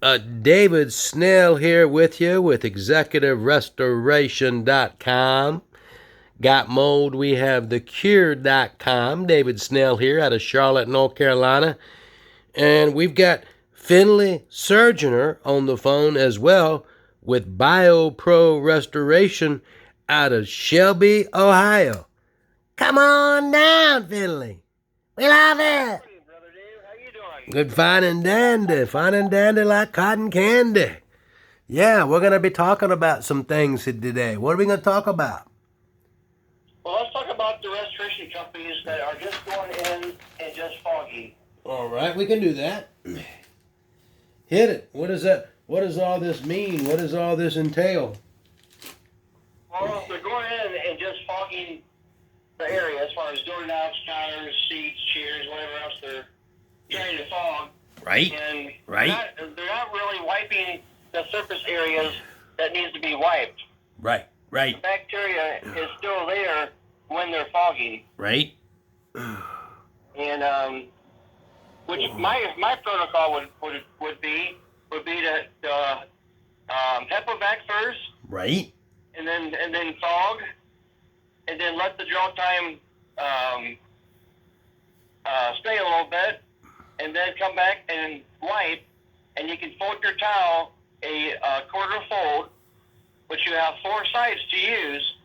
David Snell here with you with ExecutiveRestoration.com. Got mold, we have TheCure.com. David Snell here out of Charlotte, North Carolina. And we've got Finley Surgener on the phone as well with BioPro Restoration out of Shelby, Ohio. Come on down, Finley. We love it. Brother Dave, how you doing? Good, fine and dandy like cotton candy. Yeah, we're going to be talking about some things today. What are we going to talk about? Well, let's talk about the restoration companies that are just going in and just foggy. All right, we can do that. Hit it. What is that? What does all this mean? What does all this entail? Well, they're going in and just fogging the area as far as doorknobs, counters, seats, chairs, whatever else they're trying to fog. Right. And Right. they're not really wiping the surface areas that needs to be wiped. Right. The Right. bacteria is still there when they're fogging. Right. And which my protocol would be to HEPA back first, Right. and then fog, and then let the draw time stay a little bit, and then come back and wipe, and you can fold your towel a quarter fold, which you have 4 sides to use,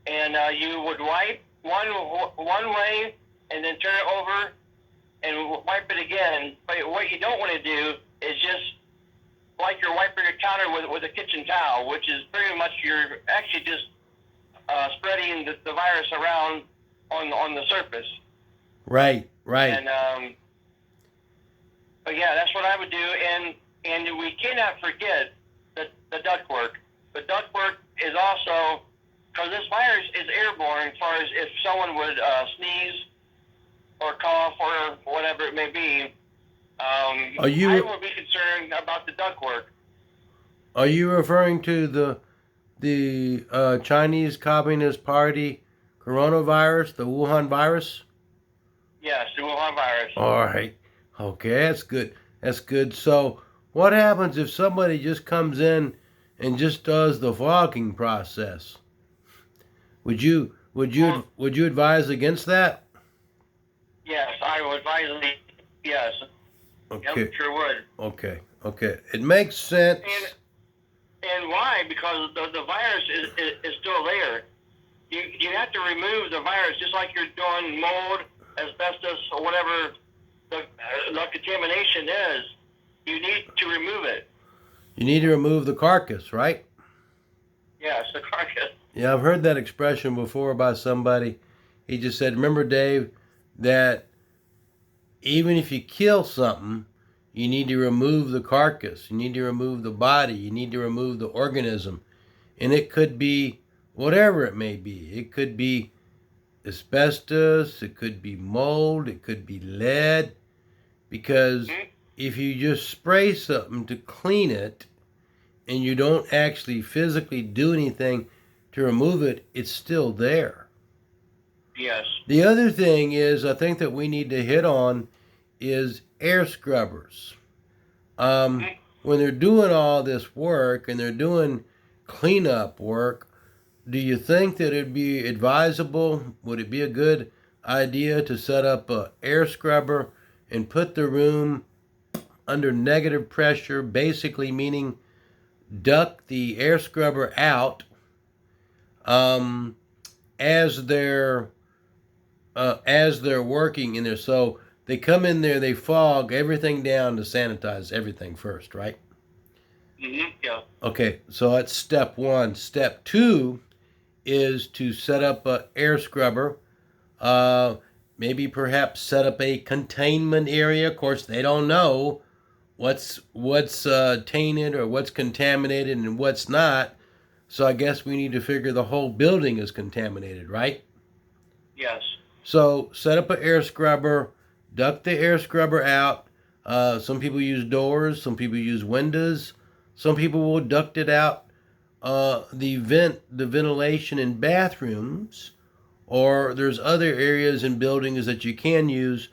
and you would wipe one way, and then turn it over and wipe it again. But what you don't want to do is just like you're wiping your counter with a kitchen towel, which is pretty much you're actually just spreading the virus around on the surface. Right. Right. And but yeah, that's what I would do. And we cannot forget the ductwork. The ductwork is also, because this virus is airborne, as far as if someone would sneeze or cough or whatever it may be, I would be concerned about the ductwork. Are you referring to the Chinese Communist Party coronavirus, the Wuhan virus? Yes, the Wuhan virus. All right. Okay, that's good. That's good. So, what happens if somebody just comes in and just does the fogging process? Would you advise against that? Yes, I would advise them. Yes. Okay. Yep, sure would. Okay. It makes sense. And why? Because the virus is still there. You have to remove the virus, just like you're doing mold, asbestos, or whatever the contamination is. You need to remove it. You need to remove the carcass, right? Yes, the carcass. Yeah, I've heard that expression before by somebody. He just said, remember, Dave, that even if you kill something, you need to remove the carcass. You need to remove the body. You need to remove the organism. And it could be whatever it may be. It could be asbestos. It could be mold. It could be lead. Because if you just spray something to clean it and you don't actually physically do anything to remove it, it's still there. Yes. The other thing is, I think that we need to hit on is air scrubbers. When they're doing all this work and they're doing cleanup work, do you think that it'd be advisable, would it be a good idea to set up an air scrubber and put the room under negative pressure, basically meaning duct the air scrubber out as they're working in there? So they come in there, they fog everything down to sanitize everything first, right? Yeah. Okay, so that's step 1. Step 2 is to set up an air scrubber. Maybe perhaps set up a containment area. Of course, they don't know what's tainted or what's contaminated and what's not. So I guess we need to figure the whole building is contaminated, right? Yes. So set up an air scrubber, duct the air scrubber out. Some people use doors, some people use windows, some people will duct it out. The ventilation in bathrooms, or there's other areas in buildings that you can use.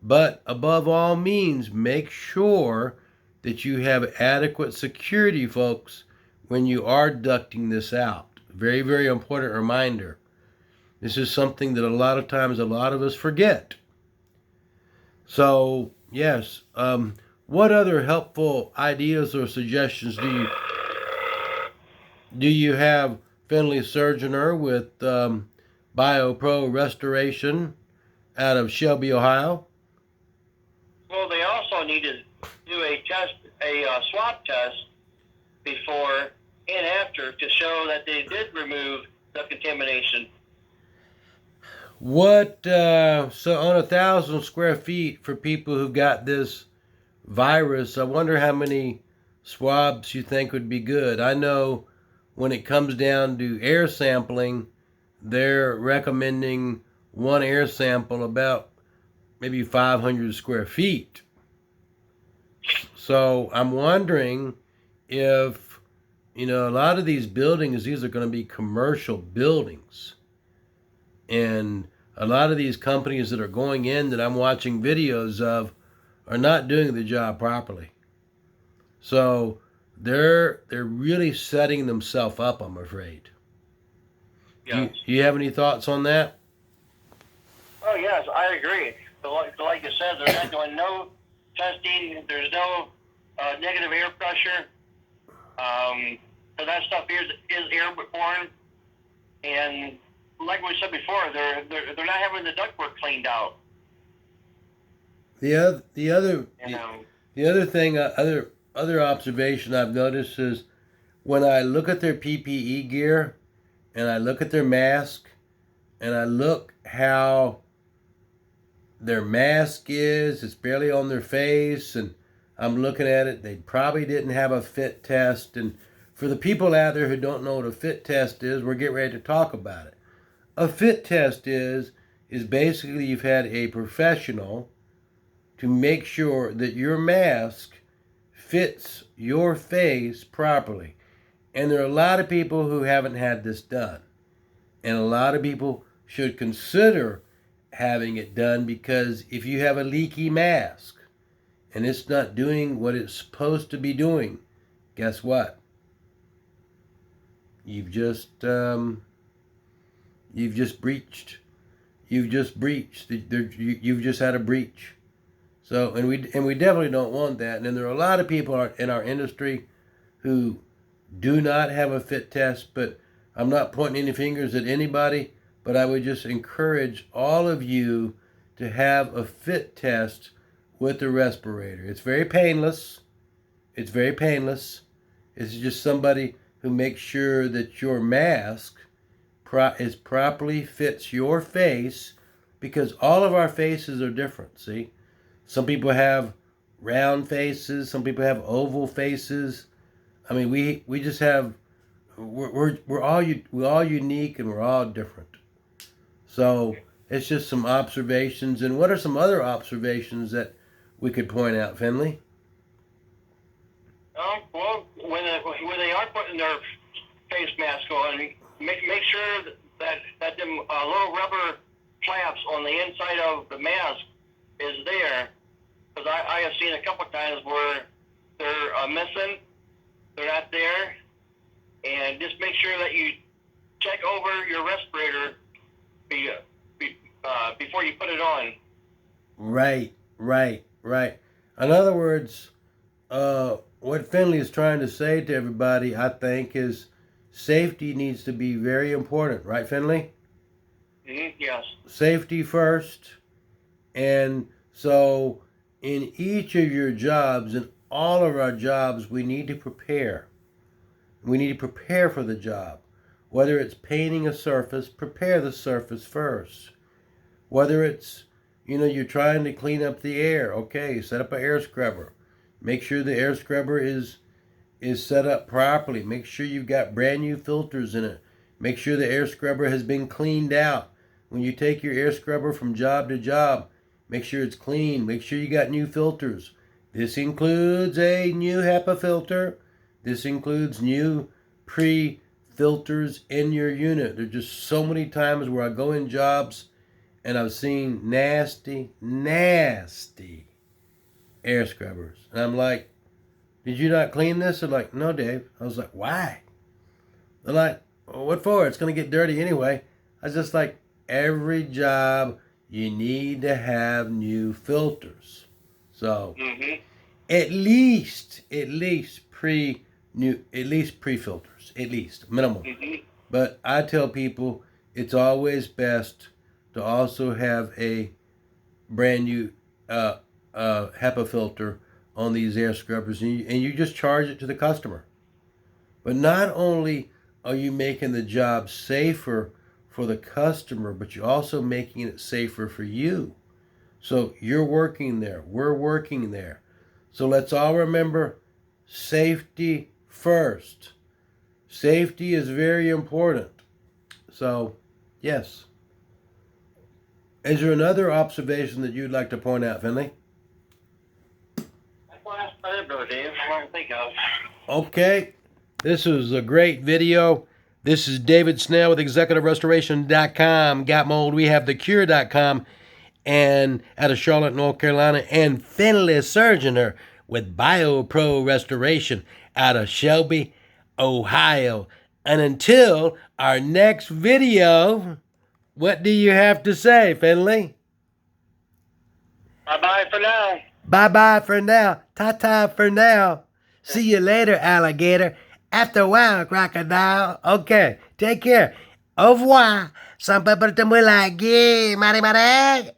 But above all means, make sure that you have adequate security, folks, when you are ducting this out. Very, very important reminder. This is something that a lot of times a lot of us forget. So, yes, what other helpful ideas or suggestions do you have, Finley Surgener, with BioPro Restoration out of Shelby, Ohio? Well, they also need to do a test, a swab test before and after to show that they did remove the contamination. What, so on 1,000 square feet for people who've got this virus, I wonder how many swabs you think would be good. I know when it comes down to air sampling, they're recommending one air sample about maybe 500 square feet. So I'm wondering if, a lot of these buildings, these are going to be commercial buildings. And a lot of these companies that are going in that I'm watching videos of are not doing the job properly. So they're really setting themselves up, I'm afraid. Yes. Do you have any thoughts on that? Oh, yes, I agree. So like you said, they're not doing no testing. There's no negative air pressure. So that stuff is airborne. And like we said before, they're not having the ductwork cleaned out. The other You know. the other thing, other observation I've noticed is when I look at their PPE gear and I look at their mask and I look how their mask is, it's barely on their face, and I'm looking at it, they probably didn't have a fit test. And for the people out there who don't know what a fit test is, we're getting ready to talk about it. A fit test is basically you've had a professional to make sure that your mask fits your face properly. And there are a lot of people who haven't had this done. And a lot of people should consider having it done, because if you have a leaky mask and it's not doing what it's supposed to be doing, guess what? You've just breached. You've just breached. You've just had a breach. So, and we definitely don't want that. And then there are a lot of people in our industry who do not have a fit test, but I'm not pointing any fingers at anybody, but I would just encourage all of you to have a fit test with the respirator. It's very painless. It's very painless. It's just somebody who makes sure that your mask is properly fits your face, because all of our faces are different, see? Some people have round faces. Some people have oval faces. I mean, we just have we're all unique, and we're all different. So it's just some observations. And what are some other observations that we could point out, Finley? Well, when they are putting their face mask on, make sure that them little rubber flaps on the inside of the mask is there, because I have seen a couple times where they're missing, they're not there, and just make sure that you check over your respirator before you put it on. Right. In other words, what Finley is trying to say to everybody, I think, is safety needs to be very important, right, Finley? Mm-hmm, yes. Safety first. And so in each of your jobs, in all of our jobs, we need to prepare. We need to prepare for the job. Whether it's painting a surface, prepare the surface first. Whether it's, you're trying to clean up the air, okay, set up an air scrubber. Make sure the air scrubber is set up properly. Make sure you've got brand new filters in it. Make sure the air scrubber has been cleaned out. When you take your air scrubber from job to job, make sure it's clean. Make sure you got new filters. This includes a new HEPA filter. This includes new pre-filters in your unit. There's just so many times where I go in jobs and I've seen nasty air scrubbers. And I'm like, did you not clean this? They're like, no, Dave. I was like, why? They're like, well, what for? It's going to get dirty anyway. I was just like, every job you need to have new filters. So at least pre-filters, at least minimum. But I tell people it's always best to also have a brand new HEPA filter on these air scrubbers, and you just charge it to the customer. But not only are you making the job safer for the customer, but you're also making it safer for you. So you're working there, we're working there. So let's all remember safety first. Safety is very important. So, yes. Is there another observation that you'd like to point out, Finley? That's about it, though, Dave. I don't think of. Okay. This was a great video. This is David Snell with ExecutiveRestoration.com. Got Mold, we have TheCure.com, and out of Charlotte, North Carolina, and Finley Surgener with BioPro Restoration out of Shelby, Ohio. And until our next video, what do you have to say, Finley? Bye-bye for now. Bye-bye for now. Ta-ta for now. See you later, alligator. After a while, crocodile. Okay, take care. Au revoir. Some people to me like, yeah, mare mare.